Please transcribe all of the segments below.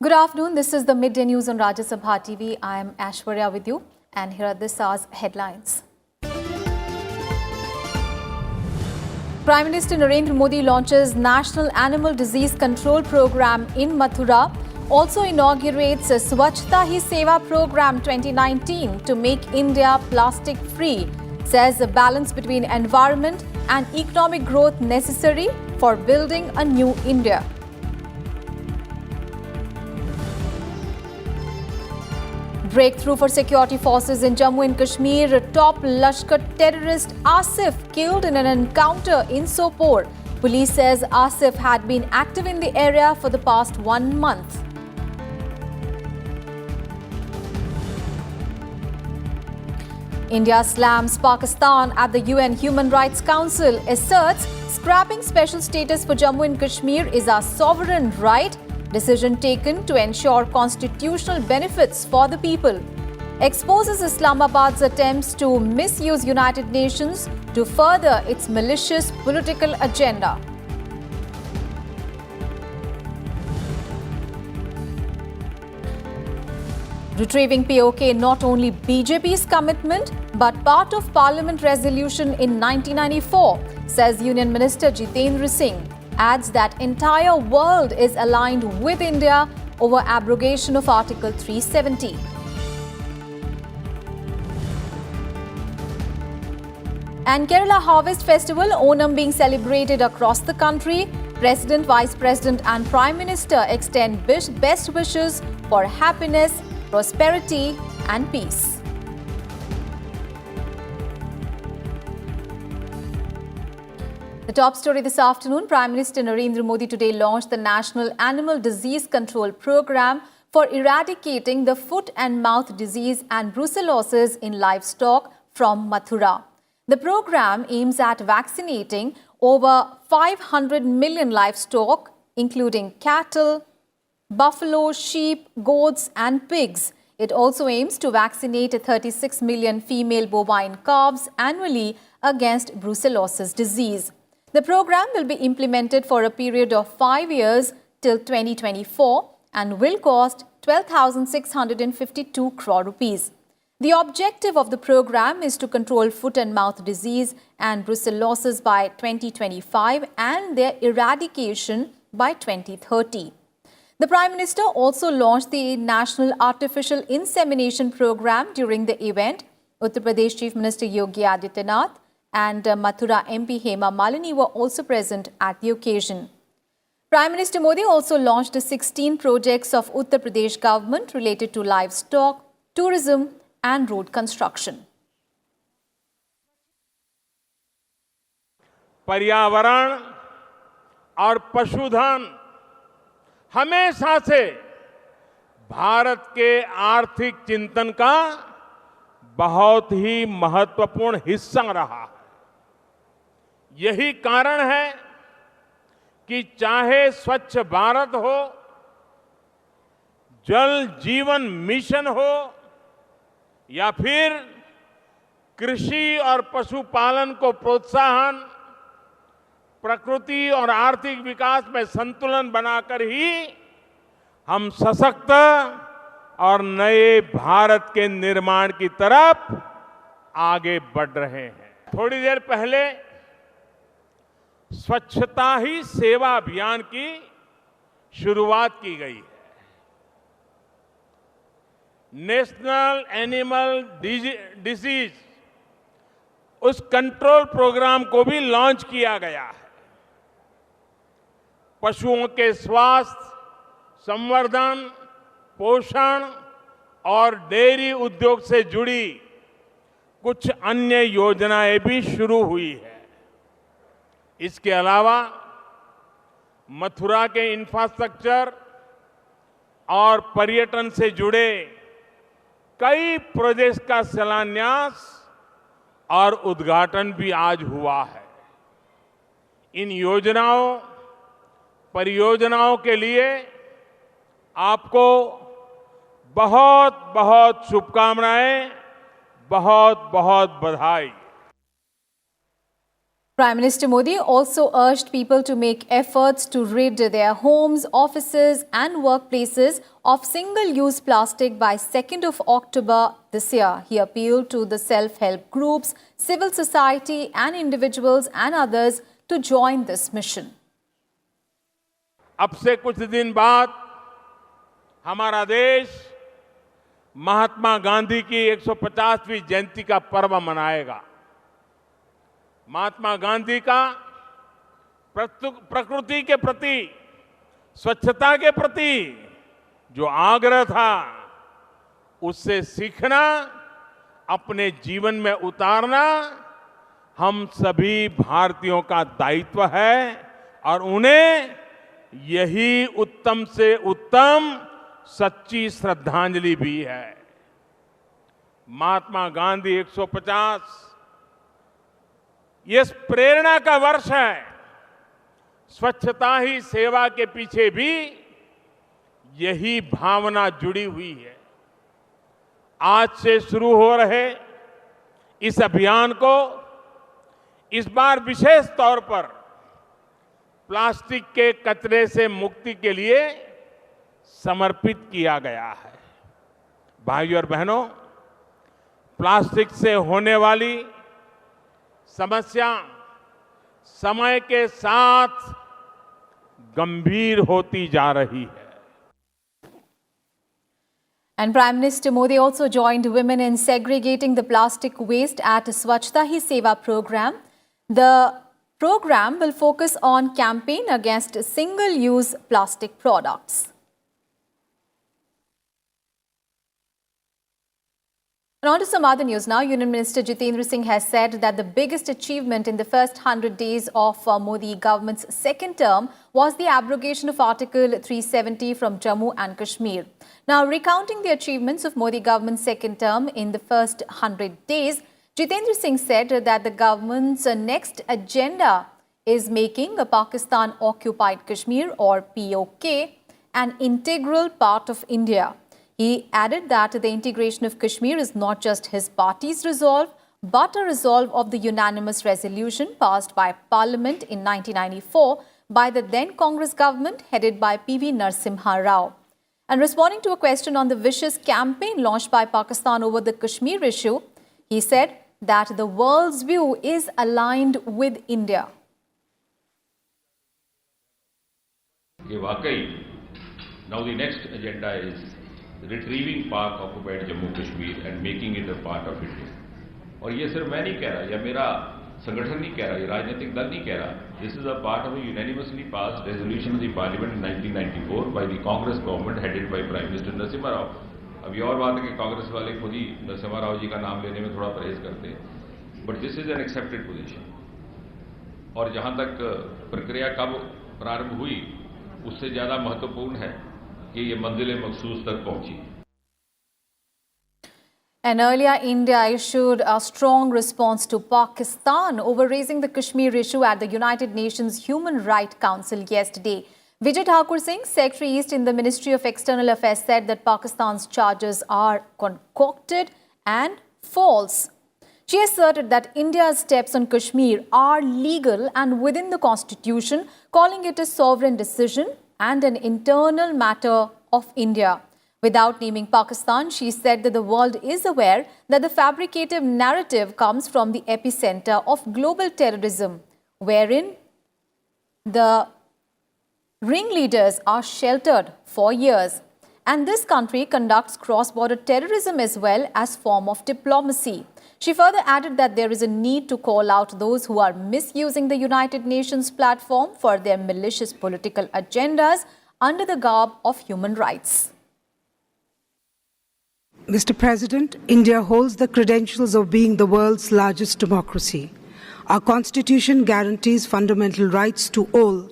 Good afternoon. This is the midday news on Rajya Sabha TV. I am Ashwarya with you, and here are this hour's headlines. Prime Minister Narendra Modi launches National Animal Disease Control Program in Mathura. Also inaugurates a Swachhta Hi Seva Program 2019 to make India plastic free. Says a balance between environment and economic growth necessary for building a new India. Breakthrough for security forces in Jammu and Kashmir. Top Lashkar terrorist Asif killed in an encounter in Sopore. Police says Asif had been active in the area for the past 1 month. India slams Pakistan at the UN Human Rights Council. Asserts scrapping special status for Jammu and Kashmir is our sovereign right. Decision taken to ensure constitutional benefits for the people. Exposes Islamabad's attempts to misuse United Nations to further its malicious political agenda. Retrieving POK not only BJP's commitment but part of Parliament resolution in 1994, says Union Minister Jairam Singh. Adds that entire world is aligned with India over abrogation of Article 370. And Kerala Harvest Festival, Onam being celebrated across the country. President, Vice President and Prime Minister extend best wishes for happiness, prosperity and peace. The top story this afternoon, Prime Minister Narendra Modi today launched the National Animal Disease Control Program for eradicating the foot and mouth disease and brucellosis in livestock from Mathura. The program aims at vaccinating over 500 million livestock, including cattle, buffalo, sheep, goats and pigs. It also aims to vaccinate 36 million female bovine calves annually against brucellosis disease. The program will be implemented for a period of 5 years till 2024 and will cost 12,652 crore rupees. The objective of the program is to control foot and mouth disease and brucellosis by 2025 and their eradication by 2030. The Prime Minister also launched the National Artificial Insemination Program during the event. Uttar Pradesh Chief Minister Yogi Adityanath and Mathura MP Hema Malini were also present at the occasion. Prime Minister Modi also launched 16 projects of Uttar Pradesh government related to livestock, tourism and road construction. पर्यावरण और पशुधन हमेशा से भारत के आर्थिक चिंतन का बहुत ही महत्वपूर्ण हिस्सा रहा है। यही कारण है कि चाहे स्वच्छ भारत हो, जल जीवन मिशन हो या फिर कृषि और पशुपालन को प्रोत्साहन, प्रकृति और आर्थिक विकास में संतुलन बनाकर ही हम सशक्त और नए भारत के निर्माण की तरफ आगे बढ़ रहे हैं। थोड़ी देर पहले स्वच्छता ही सेवा अभियान की शुरुआत की गई है। नेशनल एनिमल डिजीज उस कंट्रोल प्रोग्राम को भी लॉन्च किया गया है। पशुओं के स्वास्थ्य, संवर्धन, पोषण और डेयरी उद्योग से जुड़ी कुछ अन्य योजनाएं भी शुरू हुई है। इसके अलावा मथुरा के इंफ्रास्ट्रक्चर और पर्यटन से जुड़े कई प्रोजेक्ट्स का शिलान्यास और उद्घाटन भी आज हुआ है। इन परियोजनाओं के लिए आपको बहुत बहुत शुभकामनाएं, बहुत बहुत बधाई। Prime Minister Modi also urged people to make efforts to rid their homes, offices and workplaces of single-use plastic by 2nd of October this year. He appealed to the self-help groups, civil society and individuals and others to join this mission. अब से कुछ दिन बाद हमारा देश महात्मा गांधी की 150वीं जयंती का पर्व मनाएगा। महात्मा गांधी का प्रकृति के प्रति, स्वच्छता के प्रति जो आग्रह था, उससे सीखना, अपने जीवन में उतारना हम सभी भारतीयों का दायित्व है और उन्हें यही उत्तम से उत्तम सच्ची श्रद्धांजलि भी है। महात्मा गांधी 150 ये प्रेरणा का वर्ष है। स्वच्छता ही सेवा के पीछे भी यही भावना जुड़ी हुई है। आज से शुरू हो रहे इस अभियान को इस बार विशेष तौर पर प्लास्टिक के कचरे से मुक्ति के लिए समर्पित किया गया है। भाइयों और बहनों, प्लास्टिक से होने वाली समस्या समय के साथ गंभीर होती जा रही है। And Prime Minister Modi also joined women in segregating the plastic waste at Swachhta Hi Seva program. The program will focus on campaign against single-use plastic products. And on to some other news now. Union Minister Jairam Ramesh has said that the biggest achievement in the first 100 days of Modi government's second term was the abrogation of Article 370 from Jammu and Kashmir. Now, recounting the achievements of Modi government's second term in the first 100 days, Jairam Ramesh said that the government's next agenda is making Pakistan-occupied Kashmir or POK an integral part of India. He added that the integration of Kashmir is not just his party's resolve, but a resolve of the unanimous resolution passed by Parliament in 1994 by the then Congress government headed by P.V. Narasimha Rao. And responding to a question on the vicious campaign launched by Pakistan over the Kashmir issue, he said that the world's view is aligned with India. Now the next agenda is retrieving Pak occupied Jammu Kashmir and making it a part of India. और ये सिर्फ मैं नहीं कह रहा, या मेरा संगठन नहीं कह रहा, ये राजनीतिक दल नहीं कह रहा. This is a part of a unanimously passed resolution of the Parliament in 1994 by the Congress government headed by Prime Minister Narasimha Rao. अब ये और बात है कि कांग्रेस वाले खुद ही नरसिम्हा राव जी का नाम लेने में थोड़ा परहेज करते हैं. But this is an accepted position. और जहाँ तक प्रक्रिया कब प्रारंभ हुई, उससे ज़्यादा महत्वपूर्ण है कि ये मंजिल मखसूस तक पहुंची. And earlier, India issued a strong response to Pakistan over raising the Kashmir issue at the United Nations Human Rights Council yesterday. Vijay Thakur Singh, Secretary East in the Ministry of External Affairs, said that Pakistan's charges are concocted and false. She asserted that India's steps on Kashmir are legal and within the constitution, calling it a sovereign decision and an internal matter of India. Without naming Pakistan, she said that the world is aware that the fabricative narrative comes from the epicenter of global terrorism, wherein the ringleaders are sheltered for years. And this country conducts cross-border terrorism as well as form of diplomacy. She further added that there is a need to call out those who are misusing the United Nations platform for their malicious political agendas under the garb of human rights. Mr. President, India holds the credentials of being the world's largest democracy. Our constitution guarantees fundamental rights to all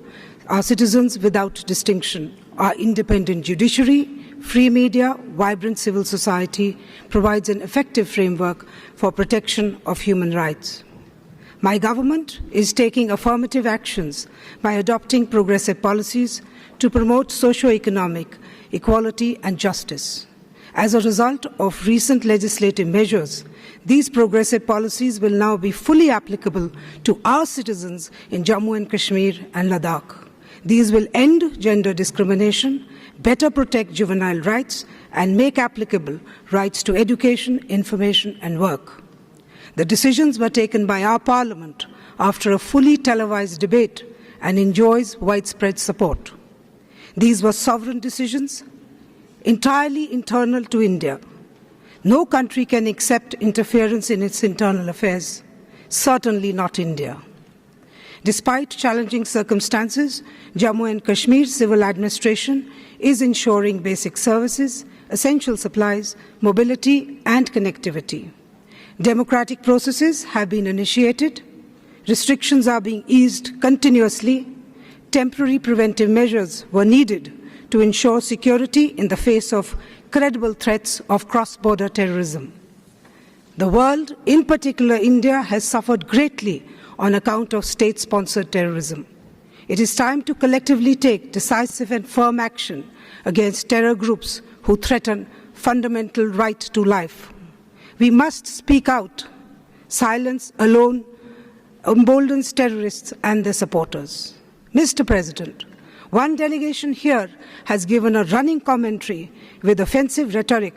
our citizens without distinction. Our independent judiciary, free media, vibrant civil society provides an effective framework for protection of human rights. My government is taking affirmative actions by adopting progressive policies to promote socio-economic equality and justice. As a result of recent legislative measures, these progressive policies will now be fully applicable to our citizens in Jammu and Kashmir and Ladakh. These will end gender discrimination, better protect juvenile rights, and make applicable rights to education, information, and work. The decisions were taken by our Parliament after a fully televised debate and enjoys widespread support. These were sovereign decisions, entirely internal to India. No country can accept interference in its internal affairs, certainly not India. Despite challenging circumstances, Jammu and Kashmir civil administration is ensuring basic services, essential supplies, mobility, and connectivity. Democratic processes have been initiated, restrictions are being eased continuously, temporary preventive measures were needed to ensure security in the face of credible threats of cross-border terrorism. The world, in particular India, has suffered greatly on account of state-sponsored terrorism. It is time to collectively take decisive and firm action against terror groups who threaten fundamental right to life. We must speak out. Silence alone emboldens terrorists and their supporters. Mr. President, one delegation here has given a running commentary with offensive rhetoric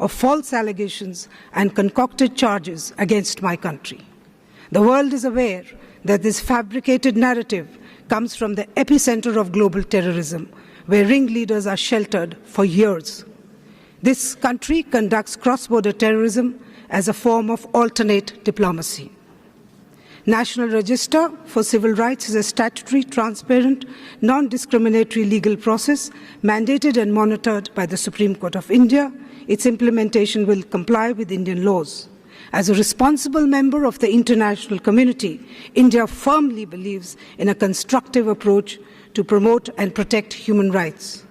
of false allegations and concocted charges against my country. The world is aware that this fabricated narrative comes from the epicenter of global terrorism, where ringleaders are sheltered for years. This country conducts cross-border terrorism as a form of alternate diplomacy. National Register for Civil Rights is a statutory, transparent, non-discriminatory legal process mandated and monitored by the Supreme Court of India. Its implementation will comply with Indian laws. As a responsible member of the international community, India firmly believes in a constructive approach to promote and protect human rights.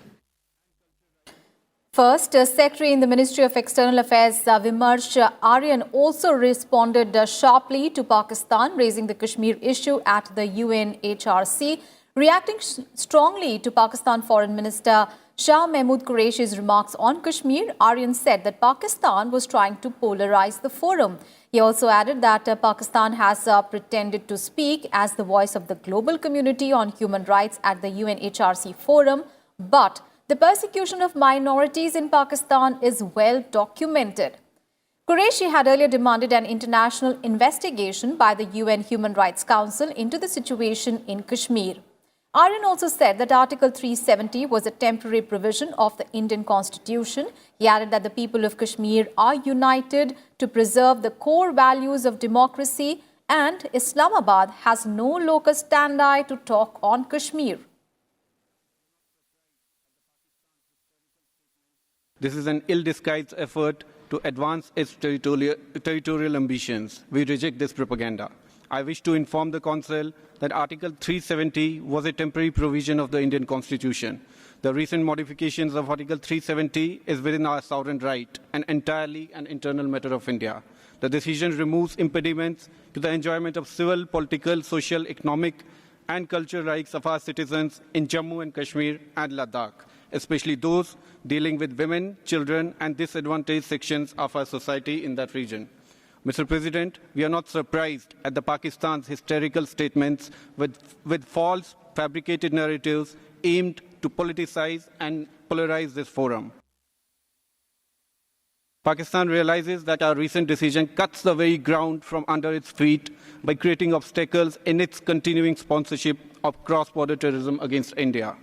First, Secretary in the Ministry of External Affairs, Vimarsh Aryan, also responded sharply to Pakistan raising the Kashmir issue at the UNHRC. Reacting strongly to Pakistan Foreign Minister Shah Mahmood Qureshi's remarks on Kashmir, Aryan said that Pakistan was trying to polarize the forum. He also added that Pakistan has pretended to speak as the voice of the global community on human rights at the UNHRC forum, but the persecution of minorities in Pakistan is well documented. Qureshi had earlier demanded an international investigation by the UN Human Rights Council into the situation in Kashmir. Aryan also said that Article 370 was a temporary provision of the Indian Constitution. He added that the people of Kashmir are united to preserve the core values of democracy, and Islamabad has no locus standi to talk on Kashmir. This is an ill-disguised effort to advance its territorial ambitions. We reject this propaganda. I wish to inform the Council that Article 370 was a temporary provision of the Indian Constitution. The recent modifications of Article 370 is within our sovereign right and entirely an internal matter of India. The decision removes impediments to the enjoyment of civil, political, social, economic and cultural rights of our citizens in Jammu and Kashmir and Ladakh, especially those dealing with women, children and disadvantaged sections of our society in that region. Mr. President, we are not surprised at the Pakistan's hysterical statements with false, fabricated narratives aimed to politicize and polarize this forum. Pakistan realizes that our recent decision cuts the very ground from under its feet by creating obstacles in its continuing sponsorship of cross-border terrorism against India.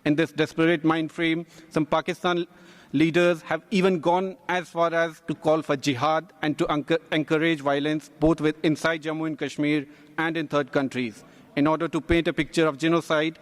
In this desperate mind frame, some Pakistan leaders have even gone as far as to call for jihad and to encourage violence both inside Jammu and Kashmir and in third countries in order to paint a picture of genocide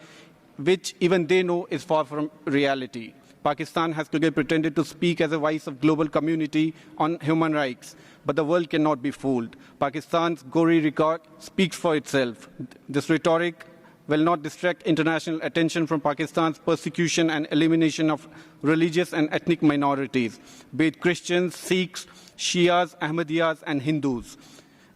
which even they know is far from reality. Pakistan has today pretended to speak as a voice of global community on human rights, but the world cannot be fooled. Pakistan's gory record speaks for itself. This rhetoric will not distract international attention from Pakistan's persecution and elimination of religious and ethnic minorities, be it Christians, Sikhs, Shias, Ahmadiyas, and Hindus.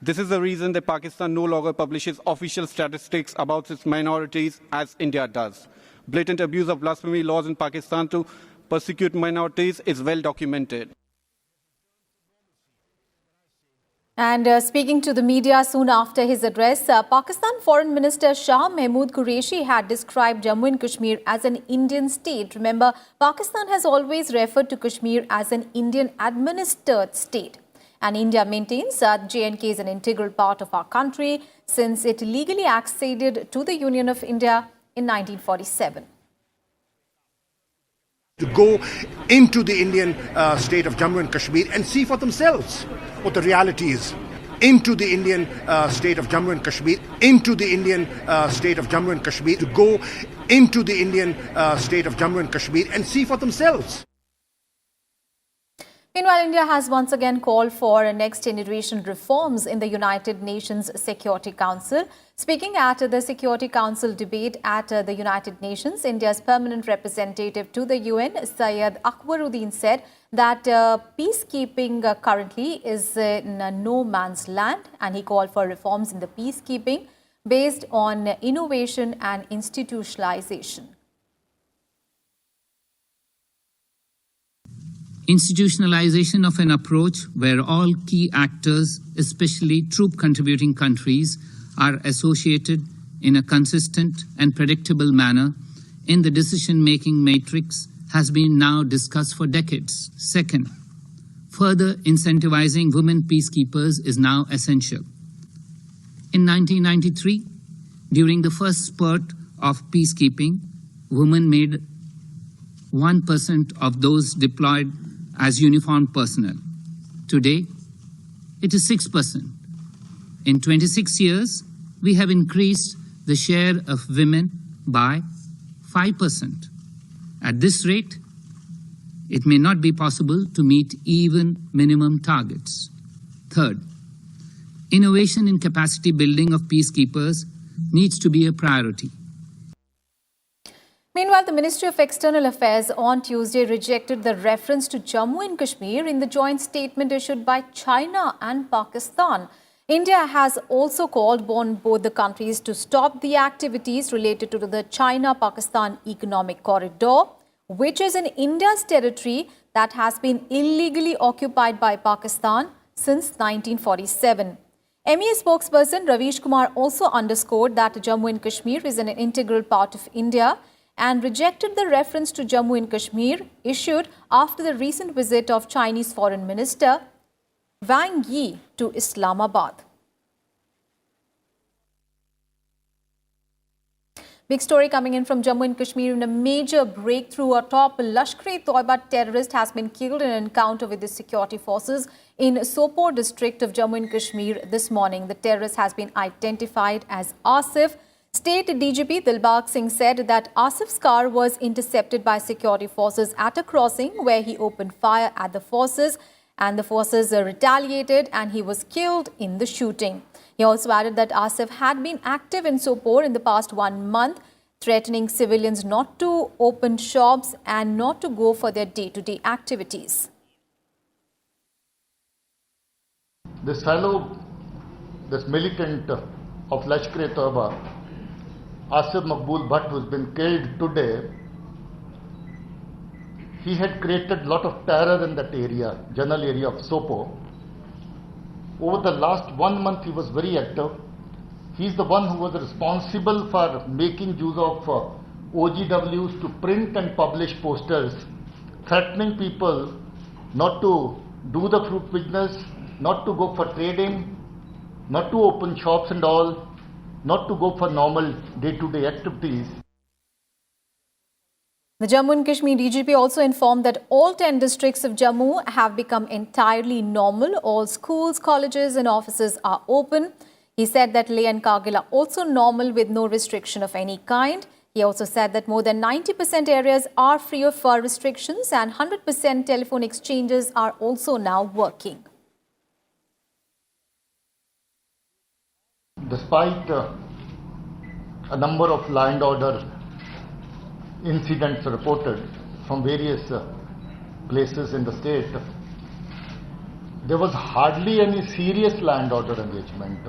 This is the reason that Pakistan no longer publishes official statistics about its minorities as India does. Blatant abuse of blasphemy laws in Pakistan to persecute minorities is well documented. And speaking to the media soon after his address, Pakistan Foreign Minister Shah Mahmood Qureshi had described Jammu and Kashmir as an Indian state. Remember, Pakistan has always referred to Kashmir as an Indian administered state. And India maintains that J&K is an integral part of our country since it legally acceded to the Union of India in 1947. To go into the Indian state of Jammu and Kashmir and see for themselves what the reality is. Into the Indian state of Jammu and Kashmir, into the Indian state of Jammu and Kashmir, to go into the Indian state of Jammu and Kashmir and see for themselves. Meanwhile, India has once again called for next-generation reforms in the United Nations Security Council. Speaking at the Security Council debate at the United Nations, India's permanent representative to the UN, Syed Akbaruddin, said that peacekeeping currently is in no man's land, and he called for reforms in the peacekeeping based on innovation and institutionalization. Institutionalization of an approach where all key actors, especially troop-contributing countries, are associated in a consistent and predictable manner in the decision-making matrix has been now discussed for decades. Second, further incentivizing women peacekeepers is now essential. In 1993, during the first spurt of peacekeeping, women made 1% of those deployed as uniformed personnel. Today, it is 6%. In 26 years, we have increased the share of women by 5%. At this rate, it may not be possible to meet even minimum targets. Third, innovation in capacity building of peacekeepers needs to be a priority. Meanwhile, the Ministry of External Affairs on Tuesday rejected the reference to Jammu and Kashmir in the joint statement issued by China and Pakistan. India has also called on both the countries to stop the activities related to the China-Pakistan Economic Corridor, which is in India's territory that has been illegally occupied by Pakistan since 1947. MEA spokesperson Ravish Kumar also underscored that Jammu and Kashmir is an integral part of India and rejected the reference to Jammu and Kashmir issued after the recent visit of Chinese Foreign Minister Wang Yi to Islamabad. Big story coming in from Jammu and Kashmir. In a major breakthrough, a top Lashkar-e-Toiba terrorist has been killed in an encounter with the security forces in Sopore district of Jammu and Kashmir this morning. The terrorist has been identified as Asif. State DGP Dilbag Singh said that Asif's car was intercepted by security forces at a crossing where he opened fire at the forces, and the forces retaliated and he was killed in the shooting. He also added that Asif had been active in Sopore in the past 1 month, threatening civilians not to open shops and not to go for their day-to-day activities. This fellow, this militant of Lashkar-e-Toiba, Asif Maqbool Bhatt, who's been killed today, he had created a lot of terror in that area, general area of Sopore. Over the last 1 month, he was very active. He's the one who was responsible for making use of OGWs to print and publish posters, threatening people not to do the fruit business, not to go for trading, not to open shops and all, not to go for normal day-to-day activities. The Jammu and Kashmir DGP also informed that all 10 districts of Jammu have become entirely normal. All schools, colleges and offices are open. He said that Leh and Kargil are also normal with no restriction of any kind. He also said that more than 90% areas are free of restrictions and 100% telephone exchanges are also now working. Despite a number of law and order incidents reported from various places in the state, there was hardly any serious law and order engagement.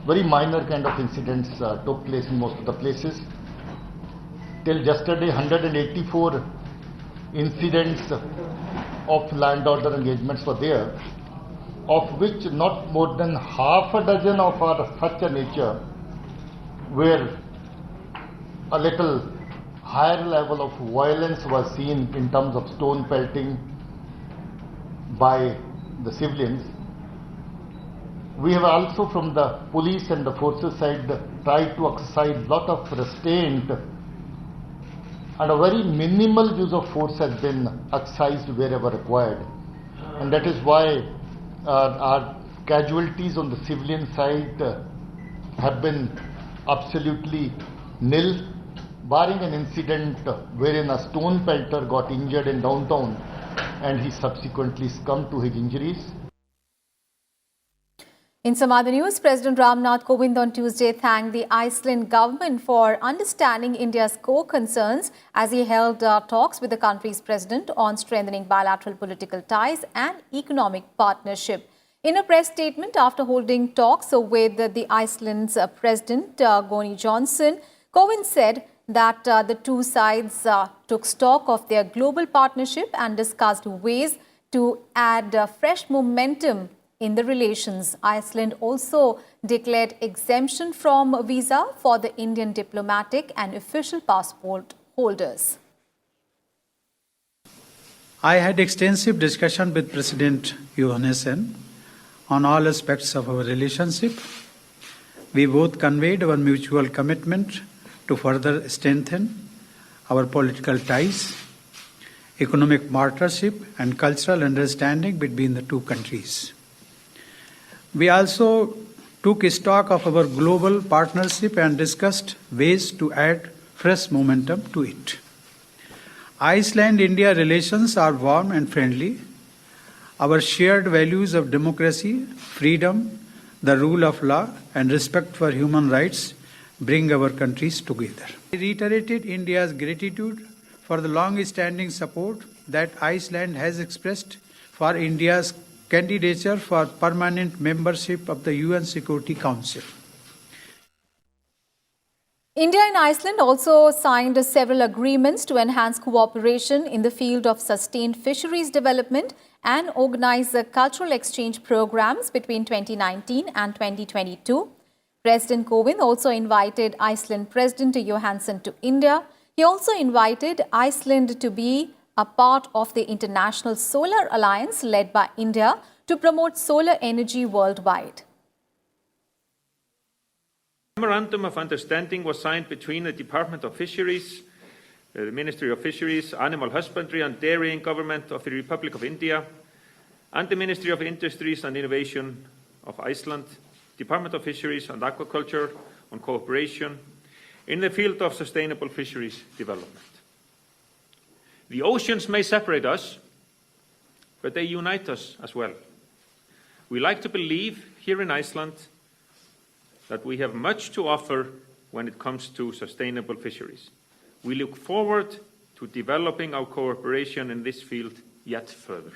Very minor kind of incidents took place in most of the places. Till yesterday, 184 incidents of land order engagements were there, of which not more than half a dozen of are such a nature where a little higher level of violence was seen in terms of stone pelting by the civilians. We have also from the police and the forces side tried to exercise lot of restraint, and a very minimal use of force has been exercised wherever required. And that is why our casualties on the civilian side have been absolutely nil, barring an incident wherein a stone pelter got injured in downtown and he subsequently succumbed to his injuries. In some other news, President Ramnath Kovind on Tuesday thanked the Iceland government for understanding India's core concerns as he held talks with the country's president on strengthening bilateral political ties and economic partnership. In a press statement after holding talks with the Iceland's president, Goni Johnson, Kovind said that the two sides took stock of their global partnership and discussed ways to add fresh momentum in the relations. Iceland also declared exemption from visa for the Indian diplomatic and official passport holders. I had extensive discussion with President Johannesson on all aspects of our relationship. We both conveyed our mutual commitment to further strengthen our political ties, economic partnership, and cultural understanding between the two countries. We also took stock of our global partnership and discussed ways to add fresh momentum to it. Iceland-India relations are warm and friendly. Our shared values of democracy, freedom, the rule of law, and respect for human rights bring our countries together. I reiterated India's gratitude for the long-standing support that Iceland has expressed for India's candidature for permanent membership of the UN Security Council. India and Iceland also signed several agreements to enhance cooperation in the field of sustained fisheries development and organize cultural exchange programs between 2019 and 2022. President Kovind also invited Iceland President Johannesson to India. He also invited Iceland to be a part of the International Solar Alliance led by India to promote solar energy worldwide. A memorandum of understanding was signed between the Department of Fisheries, the Ministry of Fisheries, Animal Husbandry and Dairying Government of the Republic of India, and the Ministry of Industries and Innovation of Iceland, Department of Fisheries and Aquaculture on cooperation in the field of sustainable fisheries development. The oceans may separate us, but they unite us as well. We like to believe here in Iceland that we have much to offer when it comes to sustainable fisheries. We look forward to developing our cooperation in this field yet further.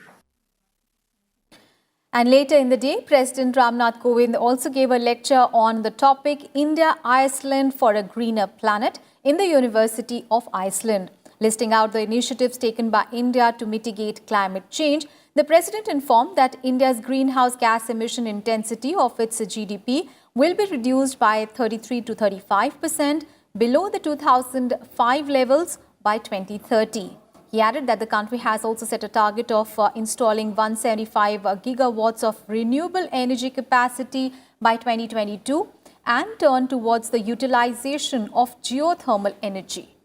And later in the day, President Ramnath Kovind also gave a lecture on the topic India-Iceland for a Greener Planet in the University of Iceland. Listing out the initiatives taken by India to mitigate climate change, the President informed that India's greenhouse gas emission intensity of its GDP will be reduced by 33 to 35% below the 2005 levels by 2030. He added that the country has also set a target of installing 175 gigawatts of renewable energy capacity by 2022 and turn towards the utilization of geothermal energy.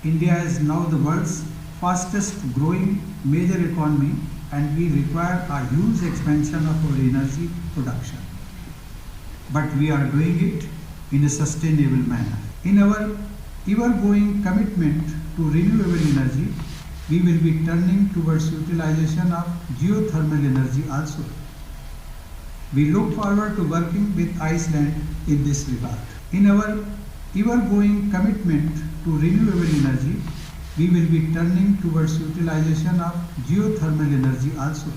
India is now the world's fastest growing major economy, and we require a huge expansion of our energy production. But we are doing it in a sustainable manner. In our ever-growing commitment to renewable energy, we will be turning towards utilization of geothermal energy also. We look forward to working with Iceland in this regard. In our ever-growing commitment to renewable energy, we will be turning towards utilization of geothermal energy also.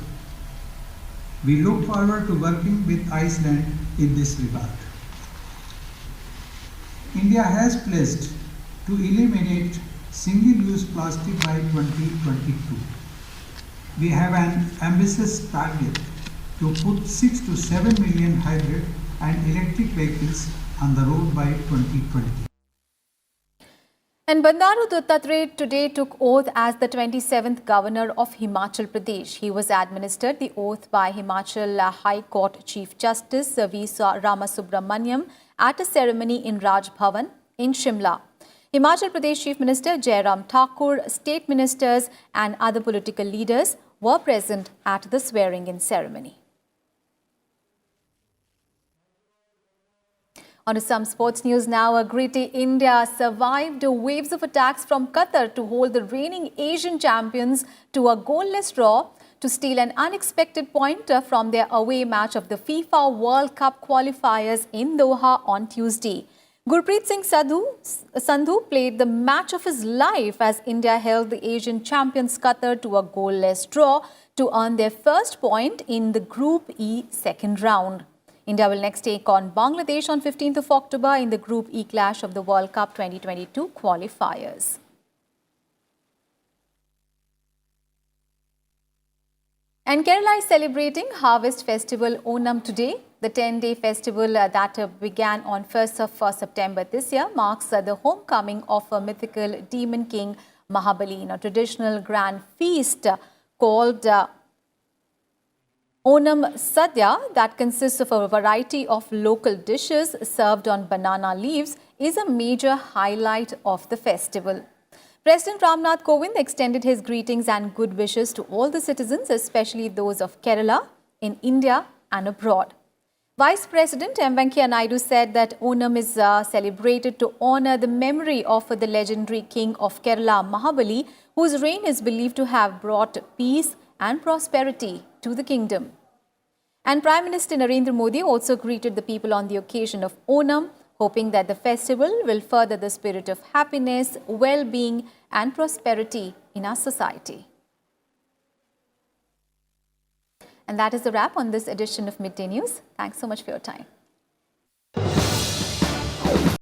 We look forward to working with Iceland in this regard. India has pledged to eliminate single-use plastic by 2022. We have an ambitious target to put 6 to 7 million hybrid and electric vehicles on the road by 2020. And Bandaru Dattatreya today took oath as the 27th Governor of Himachal Pradesh. He was administered the oath by Himachal High Court Chief Justice V. Ramasubramaniam at a ceremony in Raj Bhavan in Shimla. Himachal Pradesh Chief Minister Jairam Thakur, state ministers and other political leaders were present at the swearing-in ceremony. On to some sports news now. A gritty India survived waves of attacks from Qatar to hold the reigning Asian champions to a goalless draw to steal an unexpected point from their away match of the FIFA World Cup qualifiers in Doha on Tuesday. Gurpreet Singh Sandhu played the match of his life as India held the Asian champions Qatar to a goalless draw to earn their first point in the Group E second round. India will next take on Bangladesh on 15th of October in the Group E clash of the World Cup 2022 qualifiers. And Kerala is celebrating Harvest Festival Onam today. The 10-day festival that began on 1st of September this year marks the homecoming of a mythical demon king Mahabali in a traditional grand feast called Onam Sadhya, that consists of a variety of local dishes served on banana leaves, is a major highlight of the festival. President Ramnath Kovind extended his greetings and good wishes to all the citizens, especially those of Kerala, in India and abroad. Vice President M. Venkaiah Naidu said that Onam is celebrated to honor the memory of the legendary king of Kerala, Mahabali, whose reign is believed to have brought peace and prosperity to the kingdom. And Prime Minister Narendra Modi also greeted the people on the occasion of Onam, hoping that the festival will further the spirit of happiness, well-being and prosperity in our society. And that is the wrap on this edition of Midday News. Thanks so much for your time.